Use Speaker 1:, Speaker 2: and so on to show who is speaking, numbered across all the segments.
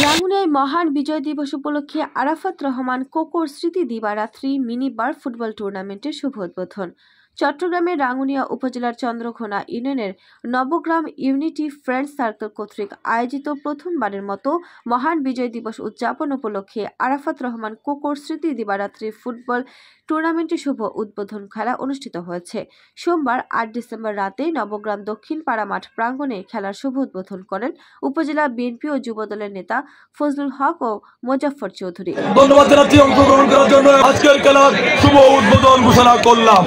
Speaker 1: রাঙ্গুনিয়ায় মহান বিজয় দিবস উপলক্ষে আরাফাত রহমান কোকোর স্মৃতি দিবারাত্রি মিনি বার ফুটবল টুর্নামেন্টের শুভ উদ্বোধন। চট্টগ্রামের রাঙ্গুনিয়া উপজেলার চন্দ্রঘোনা ইউনিয়নের নবগ্রাম ইউনিটি ফ্রেন্ডস সার্কেল কর্তৃক আয়োজিত প্রথমবারের মতো মহান বিজয় দিবস উদযাপন উপলক্ষে আরাফাত রহমান কোকোর স্মৃতি দিবারাত্রি ফুটবল টুর্নামেন্টের শুভ উদ্বোধন খেলা অনুষ্ঠিত হয়েছে। সোমবার ৮ ডিসেম্বর রাতে নবগ্রাম দক্ষিণ পাড়া মাঠ প্রাঙ্গণে খেলার শুভ উদ্বোধন করেন উপজেলা বিএনপি ও যুবদলের নেতা ফজলুল হক ও মোজাফফর চৌধুরী।
Speaker 2: ধন্যবাদ জানাচ্ছি অংশগ্রহণ করার জন্য। আজকের খেলার শুভ উদ্বোধন ঘোষণা করলাম।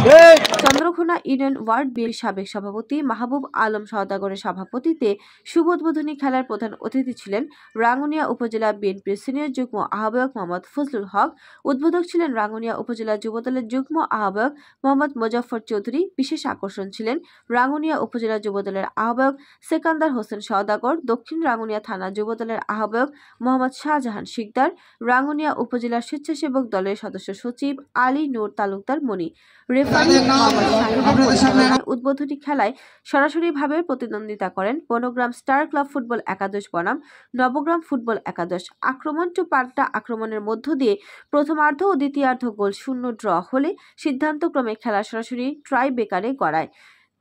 Speaker 1: চন্দ্রঘোনা ইউনিয়ন ওয়ার্ড বিএনপির সাবেক সভাপতি মাহবুব আলম সওদাগরের সভাপতিত্বে শুভ উদ্বোধনী খেলার প্রধান অতিথি ছিলেন রাঙ্গুনিয়া উপজেলা বিএনপির সিনিয়র যুগ্ম আহ্বায়ক মোহাম্মদ ফজলুল হক। উদ্বোধক ছিলেন রাঙ্গুনিয়া উপজেলা যুবদলের যুগ্ম আহ্বায়ক মোহাম্মদ মোজাফফর চৌধুরী। বিশেষ আকর্ষণ ছিলেন রাঙ্গুনিয়া উপজেলা যুবদলের আহ্বায়ক সেকান্দার হোসেন সওদাগর, দক্ষিণ রাঙ্গুনিয়া থানা যুবদলের আহ্বায়ক মোহাম্মদ শাহজাহান শিকদার, রাঙ্গুনিয়া উপজেলা স্বেচ্ছাসেবক দলের সদস্য সচিব আলী নূর তালুকদার মনি, রেফারি উদ্বোধনী খেলায় সরাসরিভাবে প্রতিদ্বন্দ্বিতা করেন বনগ্রাম স্টার ক্লাব ফুটবল একাদশ বনাম নবগ্রাম ফুটবল একাদশ। আক্রমণ টু পাল্টা আক্রমণের মধ্য দিয়ে প্রথমার্ধ ও দ্বিতীয়ার্ধ গোল শূন্য ড্র হলে সিদ্ধান্তক্রমে খেলা সরাসরি ট্রাইবেকারে গড়ায়।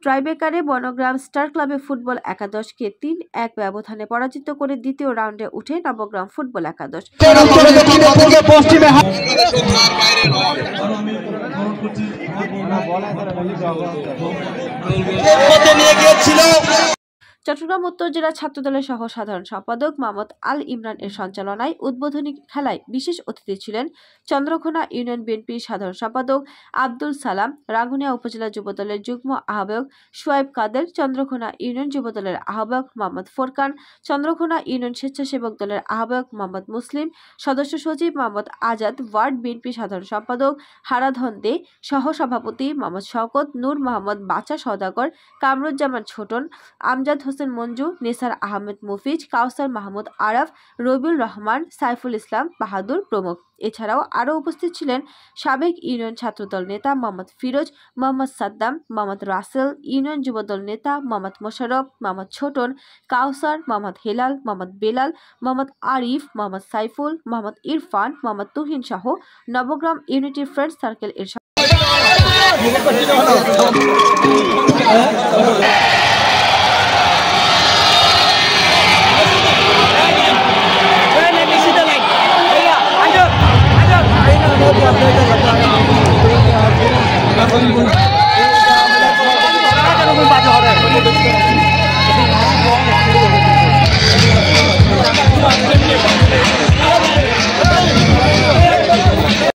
Speaker 1: ট্রাইবেকারে বনগ্রাম স্টার ক্লাবে ফুটবল একাদশকে ৩-১ ব্যবধানে পরাজিত করে দ্বিতীয় রাউন্ডে উঠে নবগ্রাম ফুটবল একাদশ। চট্টগ্রাম উত্তর জেলা ছাত্রদলের সহ সাধারণ সম্পাদক মোহাম্মদ আল ইমরান এর সঞ্চালনায় উদ্বোধনী খেলায় বিশেষ অতিথি ছিলেন চন্দ্রঘোনা ইউনিয়ন বিএনপির সাধারণ সম্পাদক আব্দুল সালাম, রাঙ্গুনিয়া উপজেলা যুবদলের যুগ্ম আহ্বায়ক সোয়াইব কাদের, চন্দ্রঘোনা ইউনিয়ন যুবদলের আহ্বায়ক মোহাম্মদ ফোরকান, চন্দ্রঘোনা ইউনিয়ন স্বেচ্ছাসেবক দলের আহ্বায়ক মোহাম্মদ মুসলিম, সদস্য সচিব মোহাম্মদ আজাদ, ওয়ার্ড বিএনপি সাধারণ সম্পাদক হারাধন দে, সহ সভাপতি মোহাম্মদ শওকত, নূর মোহাম্মদ বাচা সওদাগর, কামরুজ্জামান ছোটন, আমজাদ হোসেন মঞ্জু, নেসার আহমেদ মুফিজ, কাউসার মাহমুদ আরাফ, রবিউল রহমান, সাইফুল ইসলাম বাহাদুর প্রমুখ। এছাড়াও আরও উপস্থিত ছিলেন সাবেক ইউনিয়ন ছাত্রদল নেতা মোহাম্মদ ফিরোজ, মোহাম্মদ সাদ্দাম, মোহাম্মদ রাসেল, ইউনিয়ন যুবদল নেতা মোহাম্মদ মোশাররফ, মোহাম্মদ ছোটন, কাউসার, মোহাম্মদ হেলাল, মোহাম্মদ বেলাল, মোহাম্মদ আরিফ, মোহাম্মদ সাইফুল, মোহাম্মদ ইরফান, মোহাম্মদ তুহিন সহ নবগ্রাম ইউনিটি ফ্রেন্ডস সার্কেল এর